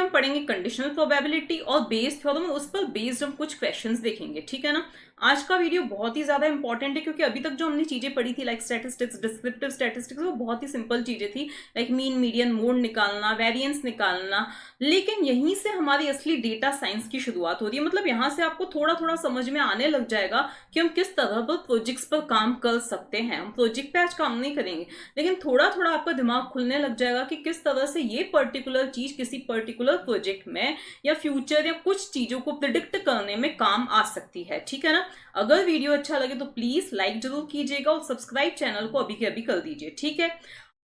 हम पढ़ेंगे conditional probability और बेस्ड थ्योरम, उस पर बेस्ड हम कुछ क्वेश्चंस देखेंगे, ठीक है ना। आज का वीडियो बहुत ही ज्यादा इंपॉर्टेंट है क्योंकि अभी तक जो हमने चीजें पढ़ी थी लाइक स्टैटिस्टिक्स, डिस्क्रिप्टिव स्टैटिस्टिक्स, वो बहुत ही सिंपल चीजें थी, लाइक मीन, मीडियन, मोड निकालना, वेरिएंस निकालना। लेकिन यहीं से हमारी असली डेटा साइंस की शुरुआत हो रही है। मतलब यहाँ से आपको थोड़ा थोड़ा समझ में आने लग जाएगा कि हम किस तरह पर प्रोजेक्ट्स पर काम कर सकते हैं। हम प्रोजेक्ट पे आज काम नहीं करेंगे, लेकिन थोड़ा थोड़ा आपका दिमाग खुलने लग जाएगा कि किस तरह से ये पर्टिकुलर चीज किसी पर्टिकुलर प्रोजेक्ट में या फ्यूचर या कुछ चीजों को प्रिडिक्ट करने में काम आ सकती है, ठीक है ना। अगर वीडियो अच्छा लगे तो प्लीज लाइक जरूर कीजिएगा और सब्सक्राइब चैनल को अभी के अभी कर दीजिए, ठीक है।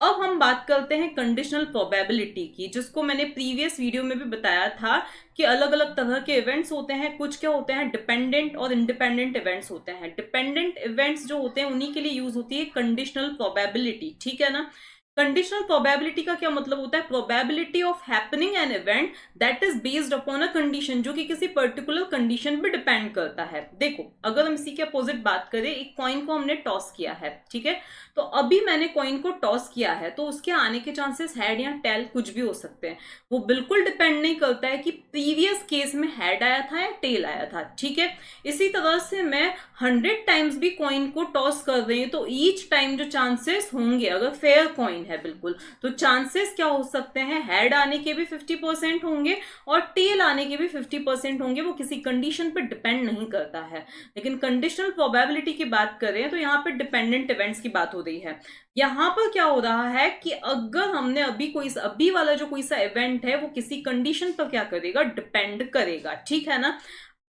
अब हम बात करते हैं कंडीशनल प्रोबेबिलिटी की, जिसको मैंने प्रीवियस वीडियो में भी बताया था कि अलग अलग तरह के इवेंट्स होते हैं। कुछ क्या होते हैं, डिपेंडेंट और इंडिपेंडेंट इवेंट्स होते हैं। डिपेंडेंट इवेंट्स जो होते हैं उन्हीं के लिए यूज होती है कंडीशनल प्रोबेबिलिटी, ठीक है ना। कंडीशनल प्रोबेबिलिटी का क्या मतलब होता है, probability of happening an event that is based upon a condition, जो कि किसी पर्टिकुलर कंडीशन पे डिपेंड करता है। देखो, अगर हम इसी के अपोजिट बात करें, एक कॉइन को हमने टॉस किया है, ठीक है, तो अभी मैंने कॉइन को टॉस किया है तो उसके आने के चांसेस हेड या टेल कुछ भी हो सकते हैं। वो बिल्कुल डिपेंड नहीं करता है कि प्रीवियस केस में हेड आया था या टेल आया था, ठीक है। इसी तरह से मैं 100 टाइम्स भी कॉइन को टॉस कर रही हूँ तो ईच टाइम जो चांसेस होंगे, अगर फेयर कॉइन है बिल्कुल, तो चांसेस क्या हो सकते हैं, हेड आने के भी 50% होंगे और टेल आने के भी 50% होंगे। वो किसी कंडीशन पर डिपेंड नहीं करता है। लेकिन कंडीशनल प्रोबेबिलिटी की बात करें तो यहाँ पे डिपेंडेंट इवेंट्स की बात हो रही है। यहाँ पर क्या हो रहा है कि अगर हमने अभी वाला जो कोई सा इवेंट है वो किसी कंडीशन पर क्या करेगा, डिपेंड करेगा, ठीक है ना।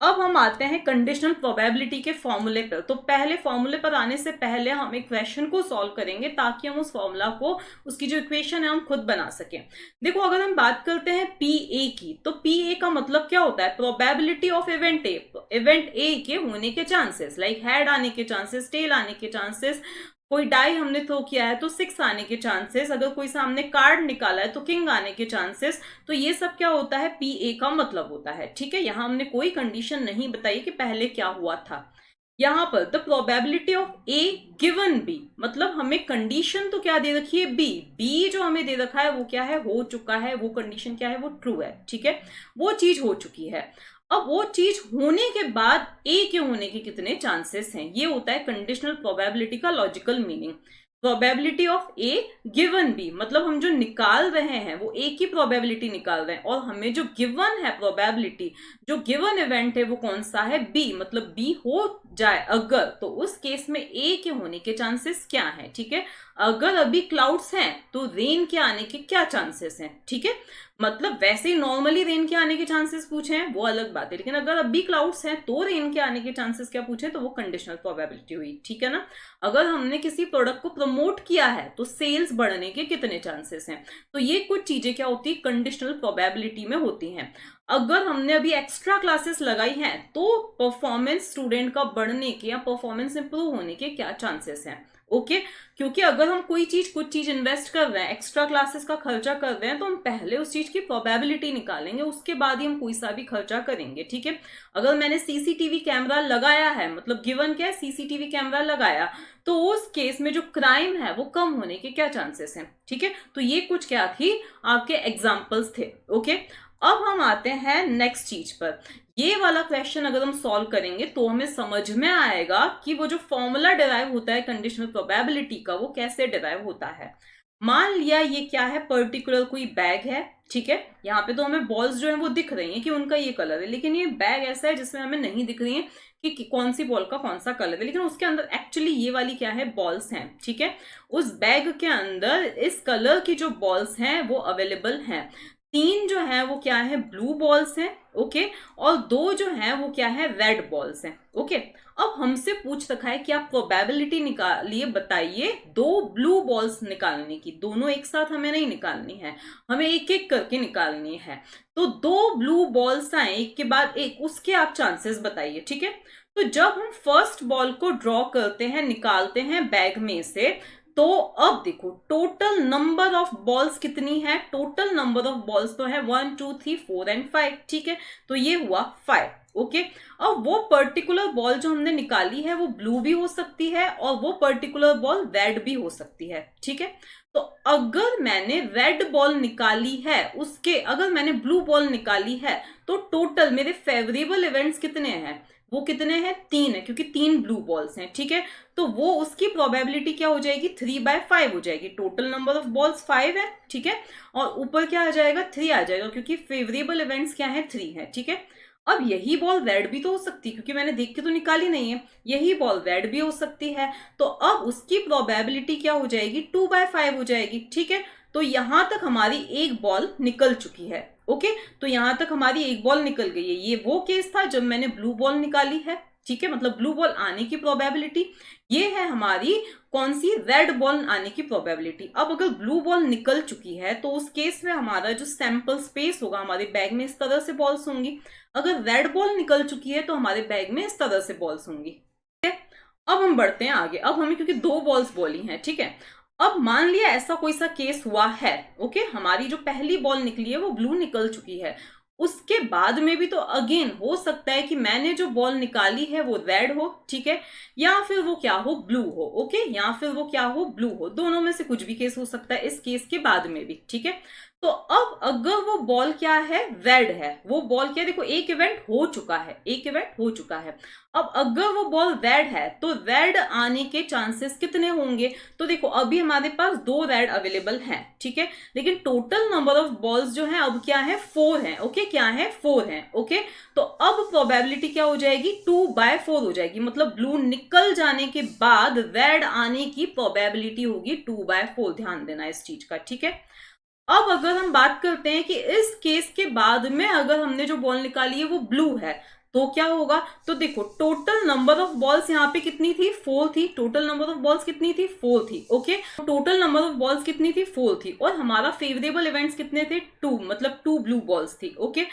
अब हम आते हैं कंडीशनल प्रोबेबिलिटी के फॉर्मूले पर। तो पहले फॉर्मूले पर आने से पहले हम एक क्वेश्चन को सॉल्व करेंगे ताकि हम उस फॉर्मूला को, उसकी जो इक्वेशन है, हम खुद बना सकें। देखो, अगर हम बात करते हैं पी ए की, तो पी ए का मतलब क्या होता है, probability of event A, event A के होने के चांसेस, लाइक हेड आने के चांसेस, टेल आने के चांसेस। कोई डाई हमने थ्रो किया है तो 6 आने के चांसेस, अगर कोई सामने कार्ड निकाला है तो किंग आने के चांसेस। तो ये सब क्या होता है, पी ए का मतलब होता है, ठीक है। यहां हमने कोई कंडीशन नहीं बताई कि पहले क्या हुआ था। यहां पर the probability of A given B, मतलब हमें कंडीशन तो क्या दे रखी है, बी। बी जो हमें दे रखा है वो क्या है, हो चुका है। वो कंडीशन क्या है, वो ट्रू है, ठीक है, वो चीज हो चुकी है। अब वो चीज होने के बाद ए के होने के कितने चांसेस हैं, ये होता है कंडीशनल प्रोबेबिलिटी का logical meaning. Probability of A given B, मतलब हम जो निकाल रहे हैं वो ए की प्रोबेबिलिटी निकाल रहे हैं, और हमें जो गिवन है प्रोबेबिलिटी, जो गिवन इवेंट है वो कौन सा है, बी। मतलब बी हो जाए अगर, तो उस केस में ए के होने के चांसेस क्या हैं, ठीक है। अगर अभी क्लाउड्स हैं तो रेन के आने के क्या चांसेस हैं, ठीक है। मतलब वैसे ही नॉर्मली रेन के आने के चांसेस पूछे हैं वो अलग बात है, लेकिन अगर अभी क्लाउड्स हैं तो रेन के आने के चांसेस क्या पूछे, तो वो कंडीशनल प्रोबेबिलिटी हुई, ठीक है ना। अगर हमने किसी प्रोडक्ट को प्रमोट किया है तो सेल्स बढ़ने के कितने चांसेस हैं। तो ये कुछ चीजें क्या होती है, कंडीशनल प्रोबेबिलिटी में होती हैं। अगर हमने अभी एक्स्ट्रा क्लासेस लगाई हैं तो परफॉर्मेंस स्टूडेंट का बढ़ने के या परफॉर्मेंस इंप्रूव होने के क्या चांसेस हैं, ओके। क्योंकि अगर हम कुछ चीज इन्वेस्ट कर रहे हैं, एक्स्ट्रा क्लासेस का खर्चा कर रहे हैं, तो हम पहले उस चीज की प्रोबेबिलिटी निकालेंगे, उसके बाद ही हम कोई सा भी खर्चा करेंगे, ठीक है। अगर मैंने सीसीटीवी कैमरा लगाया है, मतलब गिवन क्या है, सीसीटीवी कैमरा लगाया, तो उस केस में जो क्राइम है वो कम होने के क्या चांसेस हैं, ठीक है। तो ये कुछ क्या थी, आपके एग्जाम्पल्स थे, ओके। अब हम आते हैं नेक्स्ट चीज पर। ये वाला क्वेश्चन अगर हम सॉल्व करेंगे तो हमें समझ में आएगा कि वो जो फॉर्मूला डिराइव होता है कंडीशनल प्रोबेबिलिटी का, वो कैसे डिराइव होता है। मान लिया ये क्या है, पर्टिकुलर कोई बैग है, ठीक है। यहाँ पे तो हमें बॉल्स जो है वो दिख रही हैं कि उनका ये कलर है, लेकिन ये बैग ऐसा है जिसमें हमें नहीं दिख रही है कि कौन सी बॉल का कौन सा कलर है, लेकिन उसके अंदर एक्चुअली ये वाली क्या है, बॉल्स हैं, ठीक है। उस बैग के अंदर इस कलर की जो बॉल्स हैं वो अवेलेबल हैं। 3 जो है वो क्या है, ब्लू बॉल्स हैं, ओके, और 2 जो है वो क्या है, रेड बॉल्स हैं, ओके। अब हमसे पूछ रखा है कि आप प्रोबेबिलिटी निकालिए, बताइए 2 ब्लू बॉल्स निकालने की। दोनों एक साथ हमें नहीं निकालनी है, हमें एक एक करके निकालनी है। तो 2 ब्लू बॉल्स आए एक के बाद एक, उसके आप चांसेस बताइए, ठीक है। तो जब हम फर्स्ट बॉल को ड्रॉ करते हैं, निकालते हैं बैग में से, तो अब देखो टोटल नंबर ऑफ बॉल्स कितनी है, टोटल नंबर ऑफ बॉल्स तो है 1 2 3 4 एंड 5, ठीक है। तो ये हुआ 5, ओके। अब वो पर्टिकुलर बॉल जो हमने निकाली है वो ब्लू भी हो सकती है और वो पर्टिकुलर बॉल रेड भी हो सकती है, ठीक है। तो अगर मैंने रेड बॉल निकाली है उसके, अगर मैंने ब्लू बॉल निकाली है, तो टोटल मेरे फेवरेबल इवेंट्स कितने हैं, वो कितने हैं, 3 है, क्योंकि 3 ब्लू बॉल्स हैं, ठीक है। तो वो उसकी प्रोबेबिलिटी क्या हो जाएगी, 3/5 हो जाएगी। टोटल नंबर ऑफ बॉल्स 5 है, ठीक है, और ऊपर क्या आ जाएगा, 3 आ जाएगा, क्योंकि फेवरेबल इवेंट्स क्या है, 3 है, ठीक है। अब यही बॉल रेड भी तो हो सकती है, क्योंकि मैंने देख के तो निकाली नहीं है, यही बॉल रेड भी हो सकती है। तो अब उसकी प्रोबेबिलिटी क्या हो जाएगी, 2/5 हो जाएगी, ठीक है। तो यहां तक हमारी एक बॉल निकल चुकी है, ओके। तो यहां तक हमारी एक बॉल निकल गई है। ये वो केस था जब मैंने ब्लू बॉल निकाली है, ठीक है, मतलब ब्लू बॉल आने की प्रोबेबिलिटी। ये है हमारी कौन सी, रेड बॉल आने की प्रोबेबिलिटी। अब अगर ब्लू बॉल निकल चुकी है तो उस केस में हमारा जो सैंपल स्पेस होगा हमारे बैग में, इस तरह से बॉल्स होंगी। अगर रेड बॉल निकल चुकी है तो हमारे बैग में इस तरह से बॉल्स होंगी, ठीक है। अब हम बढ़ते हैं आगे। अब हमें क्योंकि 2 बॉल्स बोली हैं, ठीक है, अब मान लिया ऐसा कोई सा केस हुआ है, ओके, हमारी जो पहली बॉल निकली है वो ब्लू निकल चुकी है। उसके बाद में भी तो अगेन हो सकता है कि मैंने जो बॉल निकाली है वो रेड हो, ठीक है, या फिर वो क्या हो, ब्लू हो, ओके, या फिर वो क्या हो, ब्लू हो। दोनों में से कुछ भी केस हो सकता है इस केस के बाद में भी, ठीक है। तो अब अगर वो बॉल क्या है, रेड है, वो बॉल क्या है, देखो एक इवेंट हो चुका है, एक इवेंट हो चुका है। अब अगर वो बॉल रेड है तो रेड आने के चांसेस कितने होंगे, तो देखो अभी हमारे पास 2 रेड अवेलेबल हैं, ठीक है, लेकिन टोटल नंबर ऑफ बॉल्स जो है अब क्या है, 4 है, ओके, क्या है, 4 है, ओके। तो अब प्रोबेबिलिटी क्या हो जाएगी, 2/4 हो जाएगी, मतलब ब्लू निकल जाने के बाद रेड आने की प्रोबेबिलिटी होगी 2/4। ध्यान देना इस चीज का, ठीक है। अब अगर हम बात करते हैं कि इस केस के बाद में अगर हमने जो बॉल निकाली है वो ब्लू है, तो क्या होगा, तो देखो टोटल नंबर ऑफ बॉल्स यहाँ पे कितनी थी, 4 थी। टोटल नंबर ऑफ बॉल्स कितनी थी, 4 थी, okay. Total number of balls कितनी थी, 4 थी, और हमारा फेवरेबल इवेंट्स कितने थे, 2, मतलब 2 ब्लू बॉल्स थी, ओके,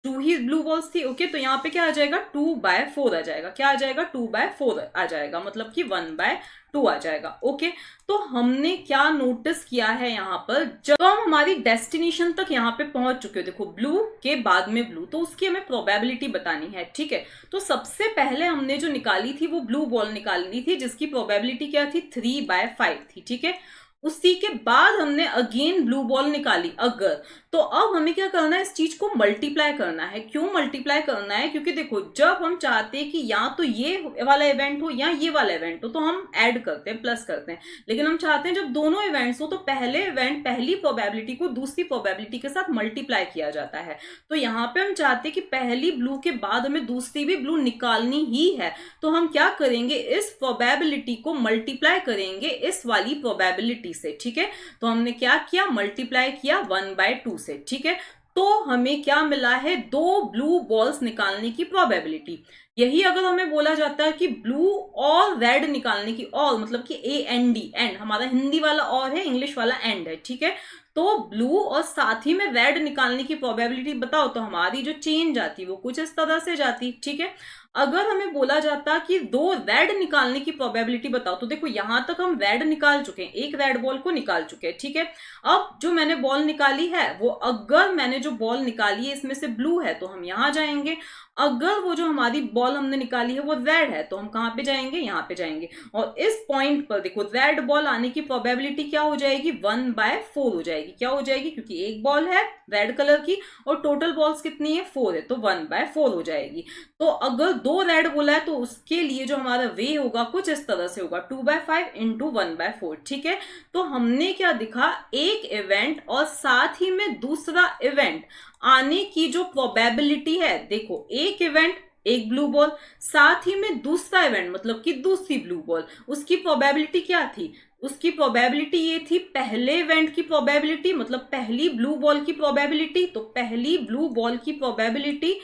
2 ही ब्लू बॉल्स थी, ओके। तो यहाँ पे क्या आ जाएगा, 2/4 आ जाएगा, क्या आ जाएगा, 2/4 आ जाएगा, मतलब कि 1/2 आ जाएगा, ओके। तो हमने क्या नोटिस किया है यहाँ पर, जब हम हमारी डेस्टिनेशन तक यहाँ पे पहुंच चुके हो, देखो ब्लू के बाद में ब्लू, तो उसकी हमें प्रोबेबिलिटी बतानी है, ठीक है। तो सबसे पहले हमने जो निकाली थी वो ब्लू बॉल निकालनी थी, जिसकी प्रोबेबिलिटी क्या थी, 3/5 थी, ठीक है। उसी के बाद हमने अगेन ब्लू बॉल निकाली अगर, तो अब हमें क्या करना है, इस चीज को मल्टीप्लाई करना है। क्यों मल्टीप्लाई करना है, क्योंकि देखो जब हम चाहते हैं कि या तो ये वाला इवेंट हो या ये वाला इवेंट हो, तो हम ऐड करते हैं, प्लस करते हैं। लेकिन हम चाहते हैं जब दोनों इवेंट्स हो तो पहले इवेंट, पहली प्रोबेबिलिटी को दूसरी प्रोबेबिलिटी के साथ मल्टीप्लाई किया जाता है। तो यहाँ पे हम चाहते हैं कि पहली ब्लू के बाद हमें दूसरी भी ब्लू निकालनी ही है, तो हम क्या करेंगे, इस प्रोबेबिलिटी को मल्टीप्लाई करेंगे इस वाली प्रोबेबिलिटी से, ठीक है। तो हमने क्या किया, मल्टीप्लाई किया 1/2 से, ठीक है। तो हमें क्या मिला है, 2 ब्लू बॉल्स निकालने की प्रोबेबिलिटी। यही अगर हमें बोला जाता है कि ब्लू और रेड निकालने की, और मतलब कि AND, एंड हमारा हिंदी वाला और है, इंग्लिश वाला एंड है, ठीक है। तो ब्लू और साथ ही में रेड निकालने की प्रोबेबिलिटी बताओ, तो हमारी जो चेन जाती वो कुछ इस तरह से जाती, ठीक है। अगर हमें बोला जाता कि 2 रेड निकालने की प्रोबेबिलिटी बताओ, तो देखो यहां तक हम रेड निकाल चुके हैं, एक रेड बॉल को निकाल चुके हैं, ठीक है। अब जो मैंने बॉल निकाली है वो, अगर मैंने जो बॉल निकाली है इसमें से ब्लू है तो हम यहां जाएंगे। अगर वो जो हमारी बॉल हमने निकाली है वो रेड है तो हम कहां पे जाएंगे, यहाँ पे जाएंगे। और इस पॉइंट पर देखो रेड बॉल आने की प्रोबेबिलिटी क्या हो जाएगी, 1/4 हो जाएगी। क्या हो जाएगी, क्योंकि एक बॉल है रेड कलर की और टोटल बॉल्स कितनी है, 4 है, तो 1/4 हो जाएगी। तो अगर 2 रेड बोला है तो उसके लिए जो हमारा वे होगा कुछ इस तरह से होगा, 2/5 इंटू 1/4, ठीक है। तो हमने क्या दिखा, एक इवेंट और साथ ही में दूसरा इवेंट आने की जो प्रोबेबिलिटी है, देखो एक इवेंट, एक ब्लू बॉल, साथ ही में दूसरा इवेंट मतलब कि दूसरी ब्लू बॉल, उसकी प्रोबेबिलिटी क्या थी, उसकी प्रोबेबिलिटी ये थी पहले इवेंट की प्रोबेबिलिटी, मतलब पहली ब्लू बॉल की प्रोबेबिलिटी, तो पहली ब्लू बॉल की प्रोबेबिलिटी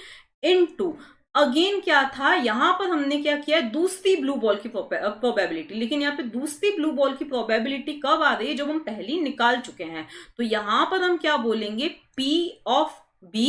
इनटू अगेन क्या था, यहां पर हमने क्या किया, दूसरी ब्लू बॉल की प्रोबेबिलिटी। लेकिन यहाँ पे दूसरी ब्लू बॉल की प्रोबेबिलिटी कब आ रही है, जब हम पहली निकाल चुके हैं। तो यहां पर हम क्या बोलेंगे, P of B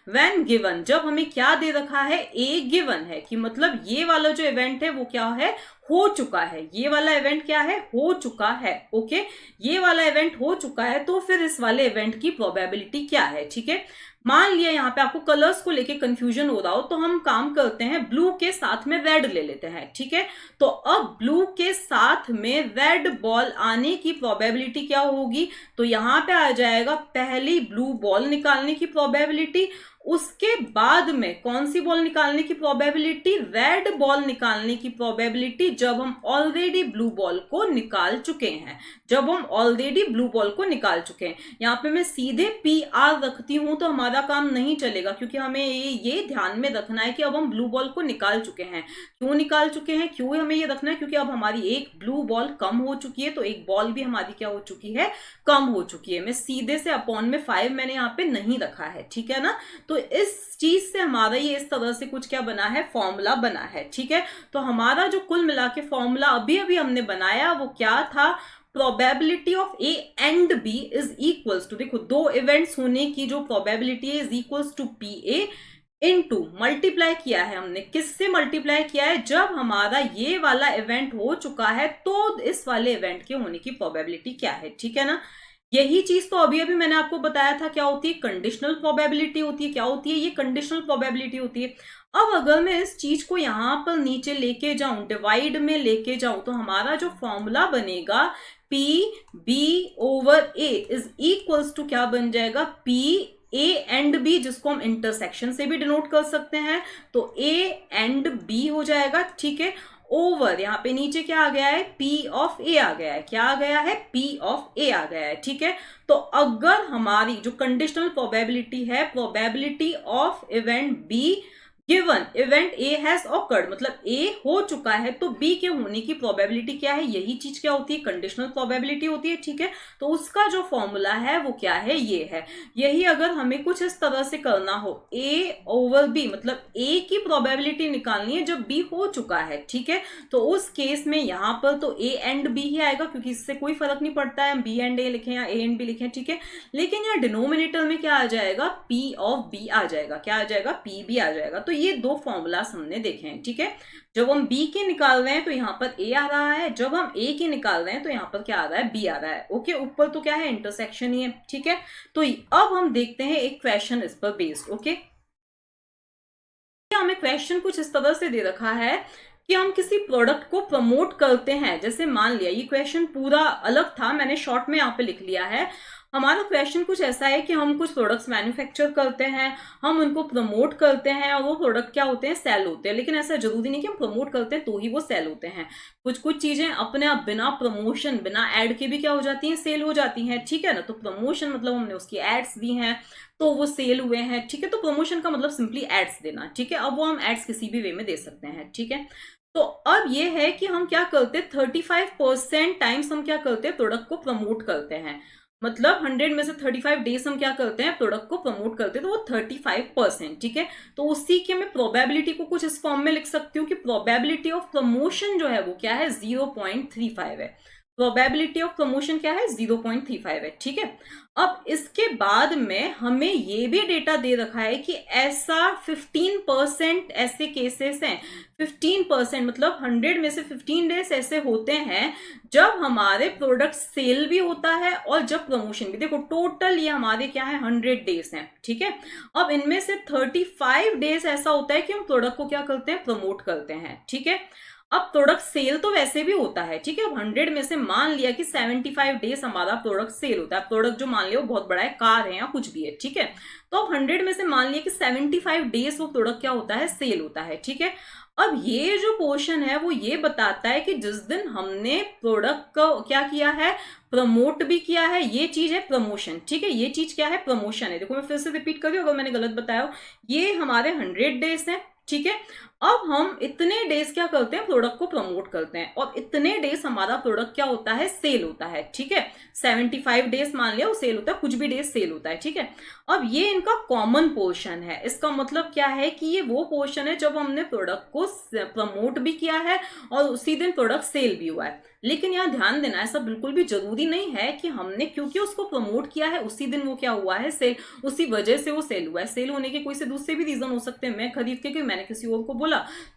when given, जब हमें क्या दे रखा है, A गिवन है, कि मतलब ये वाला जो इवेंट है वो क्या है, हो चुका है, ये वाला इवेंट क्या है, हो चुका है, ओके, ये वाला इवेंट हो चुका है, तो फिर इस वाले इवेंट की प्रोबेबिलिटी क्या है, ठीक है। मान लिया यहाँ पे आपको कलर्स को लेके कंफ्यूजन हो रहा हो, तो हम काम करते हैं ब्लू के साथ में रेड ले लेते हैं, ठीक है। तो अब ब्लू के साथ में रेड बॉल आने की प्रोबेबिलिटी क्या होगी, तो यहाँ पे आ जाएगा पहली ब्लू बॉल निकालने की प्रोबेबिलिटी, उसके बाद में कौन सी बॉल निकालने की प्रोबेबिलिटी, रेड बॉल निकालने की प्रोबेबिलिटी, जब हम ऑलरेडी ब्लू बॉल को निकाल चुके हैं, जब हम ऑलरेडी ब्लू बॉल को निकाल चुके हैं। यहाँ पे मैं सीधे पी आर रखती हूं तो हमारा काम नहीं चलेगा, क्योंकि हमें ये ध्यान में रखना है कि अब हम ब्लू बॉल को निकाल चुके हैं। क्यों निकाल चुके हैं, क्यों हमें ये रखना है, क्योंकि अब हमारी एक ब्लू बॉल कम हो चुकी है, तो एक बॉल भी हमारी क्या हो चुकी है, कम हो चुकी है। मैं सीधे से अपॉन में 5 मैंने यहाँ पे नहीं रखा है, ठीक है ना। तो इस चीज से हमारा ये इस तरह से कुछ क्या बना है, फॉर्मूला बना है, ठीक है। तो हमारा जो कुल मिला के फॉर्मूला अभी अभी हमने बनाया वो क्या था, probability of A and B is equals to, देखो दो इवेंट्स होने की जो प्रोबेबिलिटी है is equals to P A into, multiply किया है हमने, किससे मल्टीप्लाई किया है, जब हमारा ये वाला इवेंट हो चुका है तो इस वाले इवेंट के होने की प्रोबेबिलिटी क्या है, ठीक है ना। यही चीज तो अभी अभी मैंने आपको बताया था क्या होती है, कंडीशनल प्रोबेबिलिटी होती है। क्या होती है ये, कंडीशनल प्रोबेबिलिटी होती है। अब अगर मैं इस चीज को यहां पर नीचे लेके जाऊं, डिवाइड में लेके जाऊं, तो हमारा जो फॉर्मूला बनेगा P B over A is equals to क्या बन जाएगा, पी ए एंड बी, जिसको हम इंटरसेक्शन से भी डिनोट कर सकते हैं, तो ए एंड बी हो जाएगा, ठीक है। ओवर यहाँ पे नीचे क्या आ गया है, पी ऑफ ए आ गया है, क्या आ गया है, पी ऑफ ए आ गया है, ठीक है। तो अगर हमारी जो कंडीशनल प्रोबेबिलिटी है, probability of event be given event A has awkward, मतलब ए हो चुका है, तो बी के होने की प्रोबेबिलिटी क्या है, यही चीज क्या होती है, कंडीशनल प्रोबेबिलिटी होती है, ठीक है। तो उसका जो फॉर्मूला है वो क्या है, ये है। यही अगर हमें कुछ इस तरह से करना हो, ए ओवर बी, मतलब ए की प्रोबेबिलिटी निकालनी है जब बी हो चुका है, ठीक है। तो उस केस में यहां पर तो ए एंड बी ही आएगा, क्योंकि इससे कोई फर्क नहीं पड़ता है हम बी एंड ए लिखें या ए एंड बी लिखें, ठीक है। लेकिन यहाँ डिनोमिनेटर में क्या आ जाएगा, पी ऑफ बी आ जाएगा, क्या आ जाएगा, पी बी आ जाएगा। तो ये दो फॉर्मूलास हमने देखे हैं, ठीक है। जब हम बी के निकाल रहे हैं तो यहाँ पर ए आ रहा है, जब हम ए के निकाल रहे हैं तो यहाँ पर क्या आ रहा है, बी आ रहा है, ओके। ऊपर तो क्या है, इंटरसेक्शन ही है, ठीक है। तो अब हम देखते हैं एक क्वेश्चन इस पर बेस्ड, ओके। हमें क्वेश्चन कुछ इस तरह से दे रखा है कि हम किसी प्रोडक्ट को प्रमोट करते हैं। जैसे मान लिया, ये क्वेश्चन पूरा अलग था, मैंने शॉर्ट में यहाँ पे लिख लिया है। हमारा क्वेश्चन कुछ ऐसा है कि हम कुछ प्रोडक्ट्स मैन्युफैक्चर करते हैं, हम उनको प्रमोट करते हैं, और वो प्रोडक्ट क्या होते हैं, सेल होते हैं। लेकिन ऐसा जरूरी नहीं कि हम प्रमोट करते हैं तो ही वो सेल होते हैं। कुछ कुछ चीजें अपने आप बिना प्रमोशन, बिना एड के भी क्या हो जाती हैं, सेल हो जाती हैं, ठीक है ना। तो प्रमोशन मतलब हमने उसकी एड्स दी हैं तो वो सेल हुए हैं, ठीक है। तो प्रमोशन का मतलब सिंपली एड्स देना, ठीक है। अब वो हम एड्स किसी भी वे में दे सकते हैं, ठीक है। तो अब ये है कि हम क्या करते हैं, 35% टाइम्स हम क्या करते हैं, प्रोडक्ट को प्रमोट करते हैं। मतलब 100 में से 35 डेज हम क्या करते हैं, प्रोडक्ट को प्रमोट करते हैं, तो वो 35%, ठीक है। तो उसी के मैं प्रोबेबिलिटी को कुछ इस फॉर्म में लिख सकती हूँ कि प्रोबेबिलिटी ऑफ प्रमोशन जो है वो क्या है, 0.35 है। प्रोबेबिलिटी ऑफ प्रमोशन क्या है, 0.35 है, ठीक है। अब इसके बाद में हमें ये भी डेटा दे रखा है कि ऐसा 15% ऐसे केसेस हैं, 15% मतलब 100 में से 15 डेज ऐसे होते हैं जब हमारे प्रोडक्ट सेल भी होता है और जब प्रमोशन भी। देखो टोटल ये हमारे क्या है, 100 डेज हैं, ठीक है। अब इनमें से 35 डेज ऐसा होता है कि हम प्रोडक्ट को क्या करते हैं, प्रमोट करते हैं, ठीक है। अब प्रोडक्ट सेल तो वैसे भी होता है, ठीक है। अब 100 में से मान लिया कि 75 डेज हमारा प्रोडक्ट सेल होता है। प्रोडक्ट जो मान लिया वो बहुत बड़ा है, कार है या कुछ भी है, ठीक है। तो अब 100 में से मान लिया कि 75 डेज वो प्रोडक्ट क्या होता है, सेल होता है, ठीक है। अब ये जो पोर्शन है वो ये बताता है कि जिस दिन हमने प्रोडक्ट को क्या किया है, प्रमोट भी किया है, ये चीज है प्रमोशन, ठीक है। ये चीज क्या है, प्रमोशन है। देखो मैं फिर से रिपीट कर रही हूँ अगर मैंने गलत बताया हो। ये हमारे 100 डेज हैं, ठीक है। अब हम इतने डेज क्या करते हैं, प्रोडक्ट को प्रमोट करते हैं, और इतने डेज हमारा प्रोडक्ट क्या होता है, सेल होता है, ठीक है। 75 डेज मान लिया वो सेल होता है, कुछ भी डेज सेल होता है, ठीक है। अब ये इनका कॉमन पोर्शन है। इसका मतलब क्या है कि ये वो पोर्शन है जब हमने प्रोडक्ट को प्रमोट भी किया है और उसी दिन प्रोडक्ट सेल भी हुआ है। लेकिन यहाँ ध्यान देना, ऐसा बिल्कुल भी जरूरी नहीं है कि हमने क्योंकि उसको प्रमोट किया है उसी दिन वो क्या हुआ है, सेल, उसी वजह से वो सेल हुआ है। सेल होने के कोई से दूसरे भी रीजन हो सकते हैं। मैं खरीद के, मैंने किसी और को बोला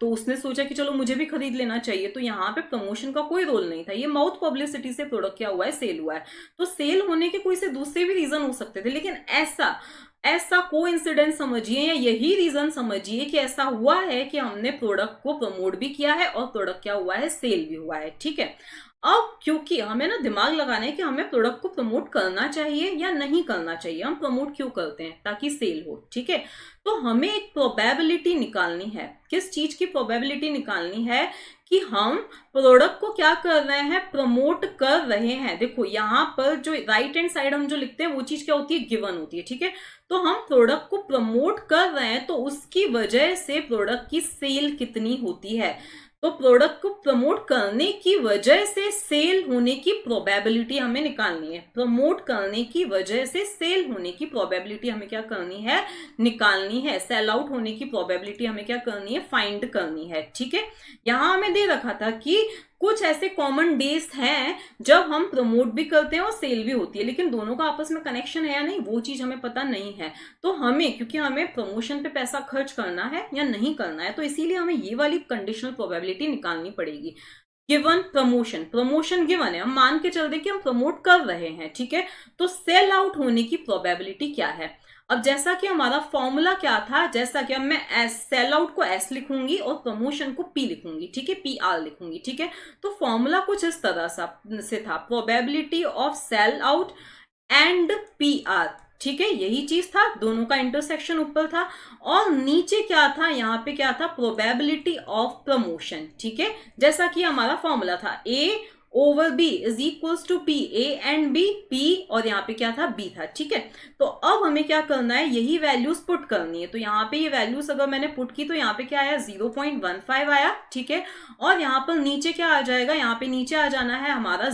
तो उसने सोचा कि चलो मुझे भी खरीद लेना चाहिए, तो यहाँ पे प्रमोशन का कोई रोल नहीं था। ये माउथ पब्लिसिटी से प्रोडक्ट क्या हुआ है, सेल हुआ है। तो सेल होने के कोई से दूसरे भी रीजन हो सकते थे, लेकिन ऐसा ऐसा कोइंसिडेंस समझिए या यही रीजन समझिए कि ऐसा हुआ है कि हमने प्रोडक्ट को प्रमोट भी किया है और प्रोडक्ट क्या हुआ है, सेल भी हुआ है। ठीक है, अब क्योंकि हमें ना दिमाग लगाना है कि हमें प्रोडक्ट को प्रमोट करना चाहिए या नहीं करना चाहिए, हम प्रमोट क्यों करते हैं, ताकि सेल हो। ठीक है, तो हमें एक प्रोबेबिलिटी निकालनी है। किस चीज की प्रोबेबिलिटी निकालनी है? कि हम प्रोडक्ट को क्या कर रहे हैं, प्रमोट कर रहे हैं। देखो यहाँ पर जो राइट हैंड साइड हम जो लिखते हैं वो चीज क्या होती है, गिवन होती है। ठीक है, तो हम प्रोडक्ट को प्रमोट कर रहे हैं तो उसकी वजह से प्रोडक्ट की सेल कितनी होती है। तो प्रोडक्ट को प्रमोट करने की वजह से सेल होने की प्रोबेबिलिटी हमें निकालनी है। प्रमोट करने की वजह से सेल होने की प्रोबेबिलिटी हमें क्या करनी है, निकालनी है। सेल आउट होने की प्रोबेबिलिटी हमें क्या करनी है, फाइंड करनी है। ठीक है, यहां हमें दे रखा था कि कुछ ऐसे कॉमन डेज हैं जब हम प्रमोट भी करते हैं और सेल भी होती है, लेकिन दोनों का आपस में कनेक्शन है या नहीं वो चीज हमें पता नहीं है। तो हमें, क्योंकि हमें प्रमोशन पे पैसा खर्च करना है या नहीं करना है, तो इसीलिए हमें ये वाली कंडीशनल प्रोबेबिलिटी निकालनी पड़ेगी। गिवन प्रमोशन, प्रमोशन गिवन है, हम मान के चल दे कि हम प्रमोट कर रहे हैं। ठीक है, तो सेल आउट होने की प्रोबेबिलिटी क्या है। अब जैसा कि हमारा फॉर्मूला क्या था, जैसा कि अब मैं एस सेल आउट को एस लिखूंगी और प्रमोशन को पी लिखूंगी। ठीक है, पी आर लिखूंगी। ठीक है, तो फॉर्मूला कुछ इस तरह से था, probability of sell out and P R. ठीक है, यही चीज था, दोनों का इंटरसेक्शन ऊपर था और नीचे क्या था, यहाँ पे क्या था, प्रोबेबिलिटी ऑफ प्रमोशन। ठीक है, जैसा कि हमारा फॉर्मूला था A over B is equals to P, A and B, P और यहाँ पे क्या था, बी था। ठीक है, तो अब हमें क्या करना है, यही वैल्यूज पुट करनी है। तो यहाँ पे ये वैल्यूज अगर मैंने पुट की तो यहाँ पे क्या आया, 0.15 आया। ठीक है, और यहाँ पर नीचे क्या आ जाएगा, यहाँ पे नीचे आ जाना है हमारा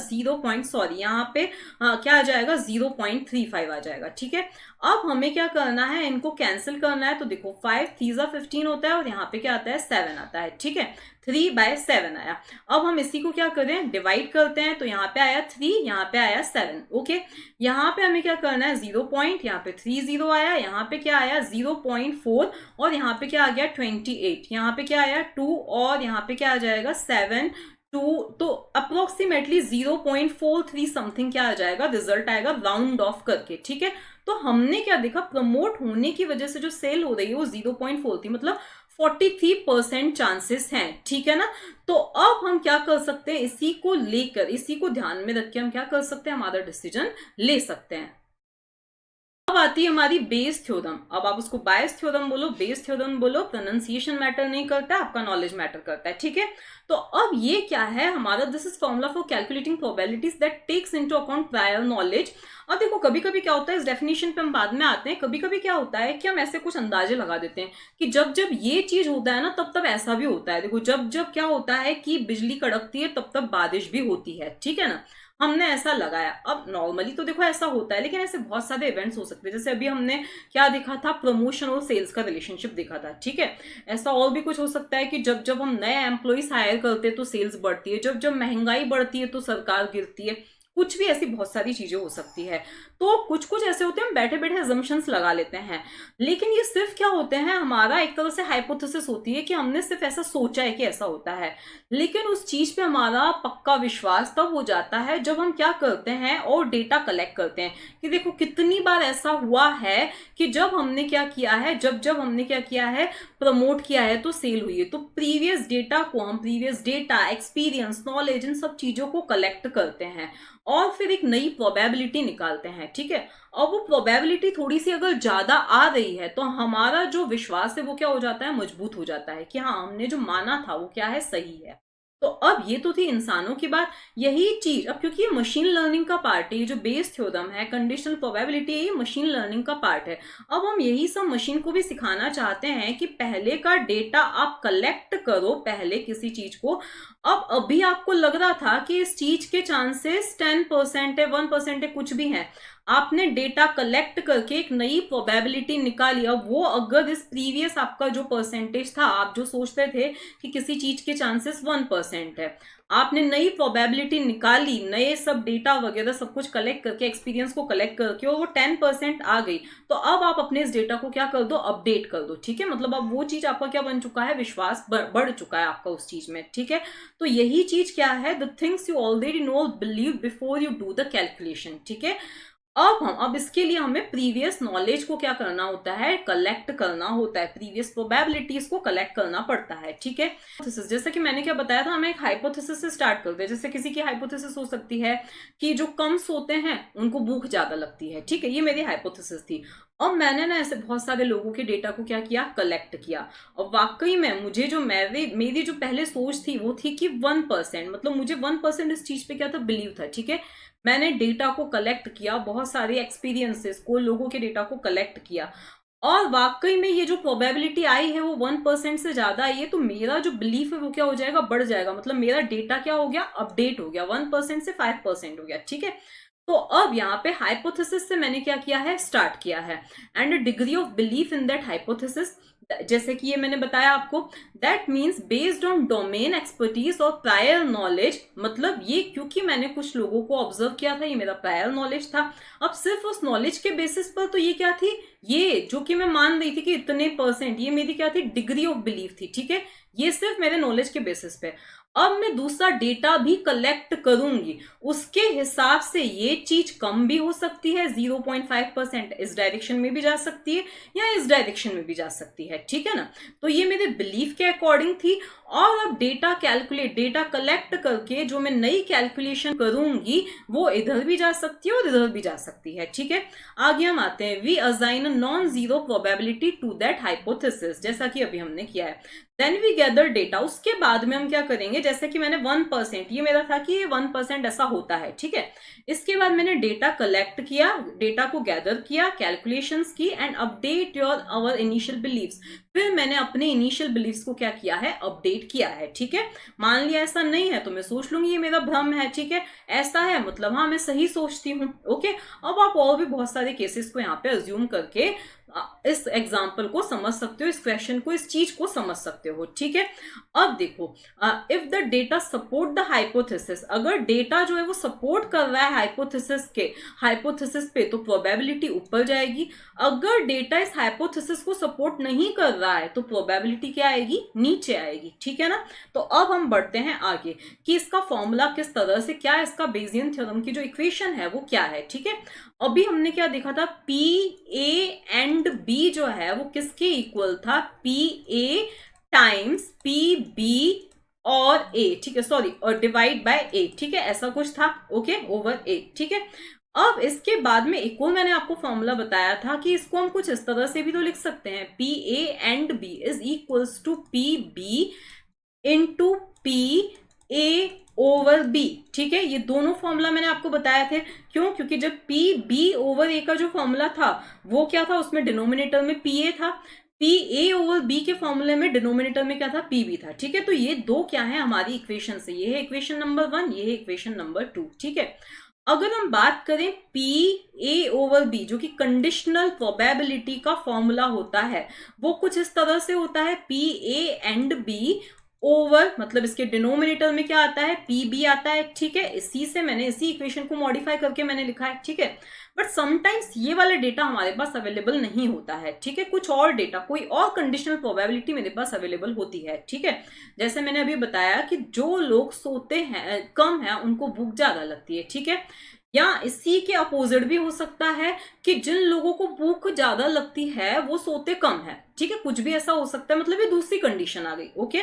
यहाँ पे क्या आ जाएगा, 0.35 आ जाएगा। ठीक है, अब हमें क्या करना है, इनको कैंसिल करना है। तो देखो 5 3 15 होता है और यहाँ पे क्या आता है, 7 आता है। ठीक है, 3/7 आया। अब हम इसी को क्या करें, डिवाइड करते हैं। तो यहाँ पे आया 3, यहाँ पे आया 7। ओके, यहाँ पे हमें क्या करना है, 0 पॉइंट, यहाँ पे 30 आया, यहाँ पे क्या आया 0.4 और यहाँ पे क्या आ गया 28, यहाँ पे क्या आया 2 और यहाँ पे क्या आ जाएगा 7 2, तो अप्रोक्सीमेटली 0.43 समथिंग क्या आ जाएगा, रिजल्ट आएगा राउंड ऑफ करके। ठीक है, तो हमने क्या देखा, प्रमोट होने की वजह से जो सेल हो रही है वो 0.4 थी, मतलब 43% चांसेस हैं। ठीक है ना, तो अब हम क्या कर सकते हैं, इसी को लेकर, इसी को ध्यान में रख के हम क्या कर सकते हैं, हमारा डिसीजन ले सकते हैं। अब आती है हमारी बेस थ्योरम। अब आप उसको बायस थ्योरम बोलो, बेस थ्योरम बोलो, प्रोनाउंसिएशन मैटर नहीं करता, आपका नॉलेज मैटर करता है। ठीक है, तो अब ये क्या है हमारा, this is formula for calculating probabilities that takes into account prior knowledge. अब देखो कभी कभी क्या होता है, इस डेफिनेशन पे हम बाद में आते हैं, कभी कभी क्या होता है कि हम ऐसे कुछ अंदाजे लगा देते हैं कि जब जब ये चीज होता है ना तब तब ऐसा भी होता है। देखो जब जब क्या होता है कि बिजली कड़कती है तब तब बारिश भी होती है। ठीक है ना, हमने ऐसा लगाया। अब नॉर्मली तो देखो ऐसा होता है, लेकिन ऐसे बहुत सारे इवेंट्स हो सकते हैं। जैसे अभी हमने क्या देखा था, प्रमोशन और सेल्स का रिलेशनशिप देखा था। ठीक है, ऐसा और भी कुछ हो सकता है कि जब जब हम नए एम्प्लॉइज हायर करते हैं तो सेल्स बढ़ती है, जब जब महंगाई बढ़ती है तो सरकार गिरती है, कुछ भी ऐसी बहुत सारी चीजें हो सकती है। तो कुछ कुछ ऐसे होते हैं हम बैठे बैठे अजम्पशंस लगा लेते हैं, लेकिन ये सिर्फ क्या होते हैं, हमारा एक तरह से हाइपोथेसिस होती है कि हमने सिर्फ ऐसा सोचा है कि ऐसा होता है। लेकिन उस चीज पे हमारा पक्का विश्वास तब हो जाता है जब हम क्या करते हैं और डेटा कलेक्ट करते हैं कि देखो कितनी बार ऐसा हुआ है कि जब हमने क्या किया है, जब जब हमने क्या किया है, प्रमोट किया है तो सेल हुई है। तो प्रीवियस डेटा को हम, प्रीवियस डेटा, एक्सपीरियंस, नॉलेज, इन सब चीजों को कलेक्ट करते हैं और फिर एक नई प्रोबेबिलिटी निकालते हैं। ठीक है, और वो प्रोबेबिलिटी थोड़ी सी अगर ज्यादा आ रही है तो हमारा जो विश्वास है वो क्या हो जाता है, मजबूत हो जाता है कि हाँ हमने जो माना था वो क्या है, सही है। तो अब ये तो थी इंसानों की बात। यही चीज अब क्योंकि ये मशीन लर्निंग का पार्ट है, ये जो बेस थ्योरम है, कंडीशनल प्रोबेबिलिटी है, ये मशीन लर्निंग का पार्ट है। अब हम यही सब मशीन को भी सिखाना चाहते हैं कि पहले का डेटा आप कलेक्ट करो, पहले किसी चीज को। अब अभी आपको लग रहा था कि इस चीज के चांसेस 10% है, 1% है, कुछ भी है, आपने डेटा कलेक्ट करके एक नई प्रोबेबिलिटी निकाली। अब वो अगर इस प्रीवियस आपका जो परसेंटेज था, आप जो सोचते थे कि किसी चीज के चांसेस 1% है, आपने नई प्रोबेबिलिटी निकाली, नए सब डेटा वगैरह सब कुछ कलेक्ट करके, एक्सपीरियंस को कलेक्ट करके, और वो 10% आ गई, तो अब आप अपने इस डेटा को क्या कर दो, अपडेट कर दो। ठीक है, मतलब अब वो चीज आपका क्या बन चुका है, विश्वास बढ़ चुका है आपका उस चीज में। ठीक है, तो यही चीज क्या है, the things you already know, believe before you do the calculation. ठीक है, अब इसके लिए हमें प्रीवियस नॉलेज को क्या करना होता है, कलेक्ट करना होता है, प्रीवियस प्रोबेबिलिटीज को कलेक्ट करना पड़ता है, ठीक है। जैसे कि मैंने क्या बताया था, हमें एक हाइपोथेसिस से स्टार्ट करते हैं। जैसे किसी की हाइपोथेसिस हो सकती है कि जो कम सोते हैं उनको भूख ज्यादा लगती है, ठीक है, ये मेरी हाइपोथेसिस थी। अब मैंने ना ऐसे बहुत सारे लोगों के डेटा को क्या किया, कलेक्ट किया, और वाकई में मुझे जो मेरी जो पहले सोच थी वो थी कि 1%, मतलब मुझे 1% इस चीज पे क्या था, बिलीव था, ठीक है। मैंने डेटा को कलेक्ट किया, बहुत सारे एक्सपीरियंसेस को, लोगों के डेटा को कलेक्ट किया, और वाकई में ये जो प्रोबेबिलिटी आई है वो 1% से ज्यादा आई है, तो मेरा जो बिलीफ है वो क्या हो जाएगा, बढ़ जाएगा, मतलब मेरा डेटा क्या हो गया, अपडेट हो गया, 1% से 5% हो गया, ठीक है। तो अब यहाँ पे हाइपोथेसिस से मैंने क्या किया है, स्टार्ट किया है, and degree of belief in that hypothesis, जैसे कि ये मैंने बताया आपको, that means based on domain expertise और प्रायर नॉलेज, मतलब ये क्योंकि मैंने कुछ लोगों को ऑब्जर्व किया था, ये मेरा प्रायर नॉलेज था। अब सिर्फ उस नॉलेज के बेसिस पर, तो ये क्या थी, ये जो कि मैं मान रही थी कि इतने %, ये मेरी क्या थी, डिग्री ऑफ बिलीफ थी, ठीक है, ये सिर्फ मेरे नॉलेज के बेसिस पे। अब मैं दूसरा डेटा भी कलेक्ट करूंगी, उसके हिसाब से ये चीज कम भी हो सकती है, 0.5% इस डायरेक्शन में भी जा सकती है या इस डायरेक्शन में भी जा सकती है, ठीक है ना। तो ये मेरे बिलीफ के अकॉर्डिंग थी। और अब डेटा कलेक्ट करके जो मैं नई कैलकुलेशन करूंगी वो इधर भी जा सकती है और इधर भी जा सकती है, ठीक है। आगे हम आते हैं, we assign a non zero probability to that hypothesis, जैसा कि अभी हमने किया है। देन वी गैदर डेटा, उसके बाद में हम क्या करेंगे, जैसे कि मैंने 1%, ये मेरा था कि ये 1% ऐसा होता है, ठीक है। इसके बाद मैंने डेटा कलेक्ट किया, डेटा को गैदर किया, कैलकुलेशंस की, and update your our initial beliefs, फिर मैंने अपने इनिशियल बिलीव्स को क्या किया है, अपडेट किया है, ठीक है। मान लिया ऐसा नहीं है तो मैं सोच लूंगी ये मेरा भ्रम है, ठीक है, ऐसा है मतलब हाँ मैं सही सोचती हूँ, ओके। अब आप और भी बहुत सारे केसेस को यहाँ पे अज्यूम करके इस एग्जाम्पल को समझ सकते हो, इस क्वेश्चन को, इस चीज को समझ सकते हो, ठीक है। अब देखो, if the data support the hypothesis, अगर डेटा जो है वो सपोर्ट कर रहा है हाइपोथेसिस पे, तो प्रोबेबिलिटी ऊपर जाएगी। अगर डेटा इस हाइपोथेसिस को सपोर्ट नहीं कर रहा है तो प्रोबेबिलिटी क्या आएगी, नीचे आएगी, ठीक है ना। तो अब हम बढ़ते हैं आगे कि इसका फॉर्मूला किस तरह से, क्या इसका बेजियन थ्योरम की जो इक्वेशन है वो क्या है, ठीक है। अभी हमने क्या देखा था, पी ए एंड बी जो है वो किसके इक्वल था, P A times P B और ए, ठीक है, सॉरी, और डिवाइड बाय ए, ठीक है, ऐसा कुछ था, ओके, ओवर ए, ठीक है। अब इसके बाद में एक और मैंने आपको फॉर्मूला बताया था कि इसको हम कुछ इस तरह से भी तो लिख सकते हैं, P A and B is equals to P B into P A over B, ठीक है। ये दोनों फॉर्मूला मैंने आपको बताया थे, क्यों, क्योंकि जब पी बी ओवर ए का जो फॉर्मूला था वो क्या था, उसमें डिनोमिनेटर में पी ए था, पी ए ओवर बी के फॉर्मूले में डिनोमिनेटर में क्या था, पी बी था, ठीक है। तो ये दो क्या है हमारी इक्वेशन से, ये है इक्वेशन नंबर 1, ये है इक्वेशन नंबर 2, ठीक है। अगर हम बात करें पी ए ओवर बी, जो कि कंडीशनल प्रोबेबिलिटी का फॉर्मूला होता है, वो कुछ इस तरह से होता है, P A and B over, मतलब इसके डिनोमिनेटर में क्या आता है, पी बी आता है, ठीक है। इसी इक्वेशन को मॉडिफाई करके मैंने लिखा है, ठीक है। बट समटाइम्स ये वाला डेटा हमारे पास अवेलेबल नहीं होता है, ठीक है, कुछ और डेटा, कोई और कंडीशनल प्रोबेबिलिटी मेरे पास अवेलेबल होती है, ठीक है। जैसे मैंने अभी बताया कि जो लोग सोते हैं कम है उनको भूख ज्यादा लगती है, ठीक है। या इसी के अपोजिट भी हो सकता है कि जिन लोगों को भूख ज्यादा लगती है वो सोते कम है, ठीक है, कुछ भी ऐसा हो सकता है, मतलब ये दूसरी कंडीशन आ गई, ओके।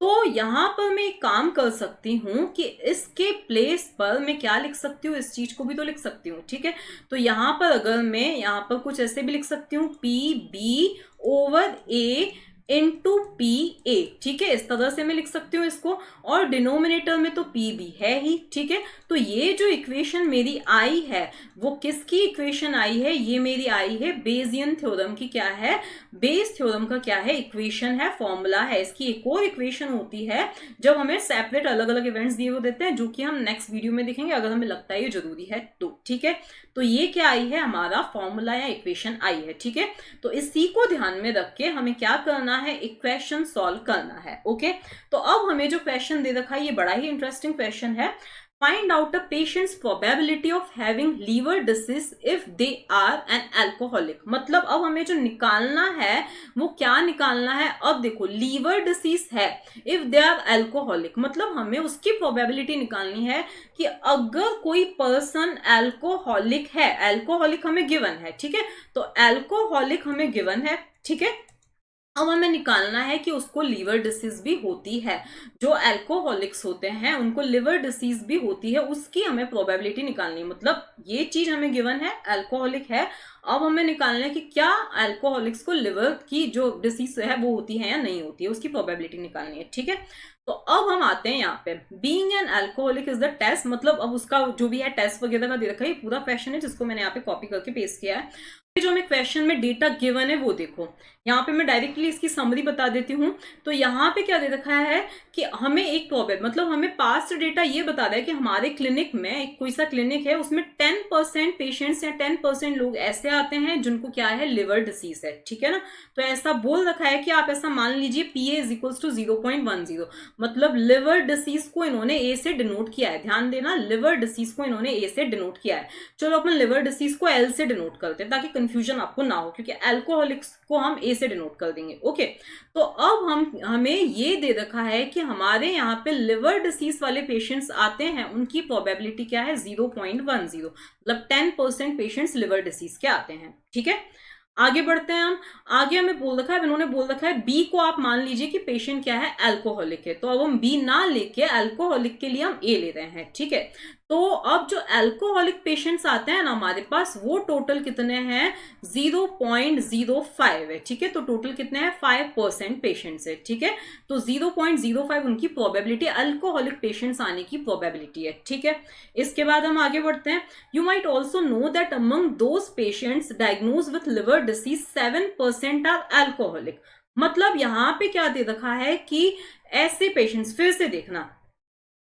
तो यहां पर मैं एक काम कर सकती हूं कि इसके प्लेस पर मैं क्या लिख सकती हूँ, इस चीज को भी तो लिख सकती हूँ, ठीक है। तो यहां पर अगर मैं यहां पर कुछ ऐसे भी लिख सकती हूँ, P B over A into P A, ठीक है, इस तरह से मैं लिख सकती हूँ इसको, और डिनोमिनेटर में तो पी बी है ही, ठीक है। तो ये जो इक्वेशन मेरी आई है वो किसकी इक्वेशन आई है, ये मेरी आई है बेजियन थ्योरम की, क्या है, बेस थ्योरम का क्या है, इक्वेशन है, फॉर्मूला है। इसकी एक और इक्वेशन होती है जब हमें सेपरेट अलग अलग इवेंट्स दिए हुए देते हैं, जो कि हम नेक्स्ट वीडियो में देखेंगे अगर हमें लगता है ये जरूरी है तो, ठीक है। तो ये क्या आई है, हमारा फॉर्मूला या इक्वेशन आई है, ठीक है। तो इसी को ध्यान में रख के हमें क्या करना है, इक्वेशन सॉल्व करना है, ओके। तो अब हमें जो क्वेश्चन दे रखा है ये बड़ा ही इंटरेस्टिंग क्वेश्चन है। Find out a patient's probability of having liver disease if they are an alcoholic. मतलब अब हमें जो निकालना है वो क्या निकालना है, अब देखो लीवर डिसीज है, इफ दे आर अल्कोहलिक, मतलब हमें उसकी प्रोबेबिलिटी निकालनी है कि अगर कोई पर्सन अल्कोहलिक है, अल्कोहलिक हमें गिवन है, ठीक है, तो अल्कोहलिक हमें गिवन है, ठीक है। अब हमें निकालना है कि उसको लीवर डिसीज भी होती है, जो अल्कोहलिक्स होते हैं उनको लिवर डिसीज भी होती है, उसकी हमें प्रोबेबिलिटी निकालनी है। मतलब ये चीज हमें गिवन है, अल्कोहलिक है, अब हमें निकालना है कि क्या अल्कोहलिक्स को लिवर की जो डिसीज है वो होती है या नहीं होती है, उसकी प्रोबेबिलिटी निकालनी है, ठीक है। तो अब हम आते हैं यहाँ पे, being an alcoholic is the test, मतलब अब उसका जो भी है टेस्ट वगैरह का दे रखा है, ये पूरा क्वेश्चन है जिसको मैंने यहाँ पे कॉपी करके पेस्ट किया है। जो हमें क्वेश्चन में डेटा गिवन है वो देखो, यहाँ पे मैं डायरेक्टली इसकी समरी बता देती हूँ। तो यहाँ पे क्या दे रखा है कि हमें एक प्रॉब्लम, मतलब हमें पास्ट डेटा ये बता रहा है कि हमारे क्लिनिक में एक कोई सा क्लिनिक है, उसमें 10% पेशेंट्स या 10% लोग ऐसे आते हैं जिनको क्या है, लिवर डिसीज है, ठीक है ना। तो ऐसा बोल रखा है कि आप ऐसा मान लीजिए PA इज इक्वल्स टू 0.10, मतलब लिवर डिसीज को इन्होंने A से डिनोट किया है, ध्यान देना, लिवर डिसीज को इन्होंने A से डिनोट किया है। चलो अपन लिवर डिसीज को L से डिनोट करते हैं ताकि कंफ्यूजन आपको ना हो, क्योंकि अल्कोहलिक्स को हम A से डिनोट कर देंगे, ओके। तो अब हमें ये दे रखा है कि हमारे यहाँ पे लिवर डिसीज वाले पेशेंट्स आते हैं, उनकी प्रोबेबिलिटी क्या है, 0.10, मतलब 10% पेशेंट्स लिवर डिसीज के आते हैं, ठीक है। आगे बढ़ते हैं हम, आगे हमें बोल रखा है, इन्होंने बोल रखा है बी को आप मान लीजिए कि पेशेंट क्या है, अल्कोहलिक है, तो अब हम बी ना लेके अल्कोहलिक के लिए हम ए ले रहे हैं, ठीक है। तो अब जो अल्कोहलिक पेशेंट्स आते हैं ना हमारे पास, वो टोटल कितने हैं, 0.05 है, ठीक है। तो टोटल कितने हैं, 5% पेशेंट्स है, ठीक है। तो 0.05 उनकी प्रोबेबिलिटी, अल्कोहलिक पेशेंट्स आने की प्रोबेबिलिटी है, ठीक है। इसके बाद हम आगे बढ़ते हैं, you might also know that among those patients diagnose with liver disease 7% are alcoholic. मतलब यहाँ पे क्या दे रखा है कि ऐसे पेशेंट्स, फिर से देखना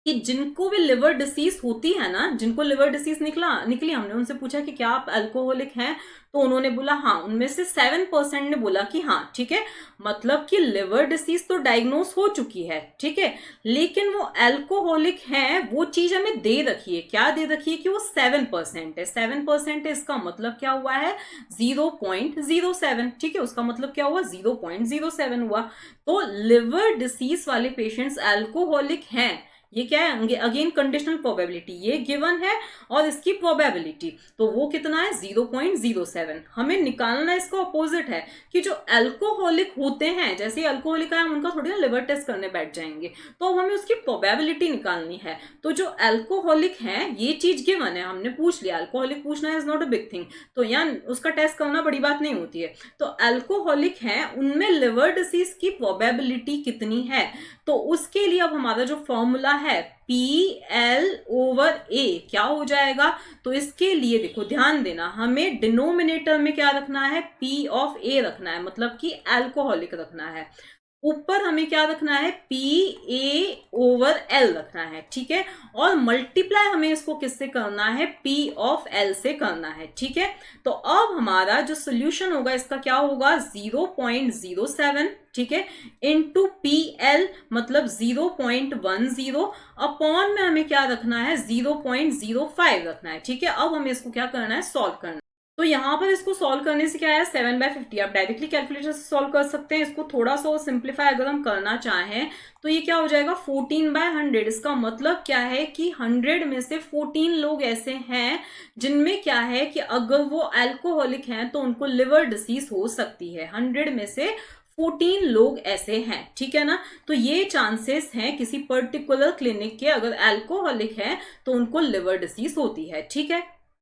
कि जिनको भी लिवर डिसीज होती है ना, जिनको लिवर डिसीज निकली, हमने उनसे पूछा कि क्या आप अल्कोहलिक हैं, तो उन्होंने बोला हाँ, उनमें से 7% ने बोला कि हाँ, ठीक है। मतलब कि लिवर डिसीज तो डायग्नोस हो चुकी है, ठीक है, लेकिन वो अल्कोहलिक हैं, वो चीज हमें दे रखी है, क्या दे रखी है कि वो 7% है, 7% है, इसका मतलब क्या हुआ है, 0.07, ठीक है, उसका मतलब क्या हुआ, 0.07 हुआ। तो लिवर डिसीज वाले पेशेंट्स अल्कोहलिक हैं, ये क्या है, अगेन कंडीशनल प्रोबेबिलिटी, ये गिवन है और इसकी प्रोबेबिलिटी, तो वो कितना है, 0.07। हमें निकालना इसका ऑपोजिट है कि जो अल्कोहलिक होते हैं, जैसे ही अल्कोहलिक है हम उनका थोड़ी ना लिवर टेस्ट करने बैठ जाएंगे, तो अब हमें उसकी प्रोबेबिलिटी निकालनी है। तो जो अल्कोहलिक है, ये चीज गिवन है, हमने पूछ लिया, अल्कोहलिक पूछना is not a big thing, तो यहाँ उसका टेस्ट करना बड़ी बात नहीं होती है। तो अल्कोहलिक है, उनमें लिवर डिसीज की प्रोबेबिलिटी कितनी है, तो उसके लिए अब हमारा जो फॉर्मूला है PL/A क्या हो जाएगा, तो इसके लिए देखो ध्यान देना, हमें डिनोमिनेटर में क्या रखना है, P ऑफ A रखना है, मतलब कि अल्कोहलिक रखना है, ऊपर हमें क्या रखना है, PA/L रखना है, ठीक है। और मल्टीप्लाई हमें इसको किससे करना है, P ऑफ L से करना है, ठीक है। तो अब हमारा जो सोल्यूशन होगा इसका क्या होगा, 0.07, ठीक है, इंटू PL मतलब 0.10, अपॉन में हमें क्या रखना है, 0.05 रखना है, ठीक है। अब हमें इसको क्या करना है, सॉल्व करना है। तो यहाँ पर इसको सॉल्व करने से क्या है, 7/50, आप डायरेक्टली कैलकुलेटर से सॉल्व कर सकते हैं। इसको थोड़ा सा सिंप्लीफाई अगर हम करना चाहें तो ये क्या हो जाएगा, 14/100। इसका मतलब क्या है कि 100 में से 14 लोग ऐसे हैं जिनमें क्या है कि अगर वो अल्कोहलिक हैं तो उनको लिवर डिसीज हो सकती है, 100 में से 14 लोग ऐसे हैं, ठीक है ना। तो ये चांसेस हैं किसी पर्टिकुलर क्लिनिक के, अगर अल्कोहलिक है तो उनको लिवर डिसीज होती है, ठीक है।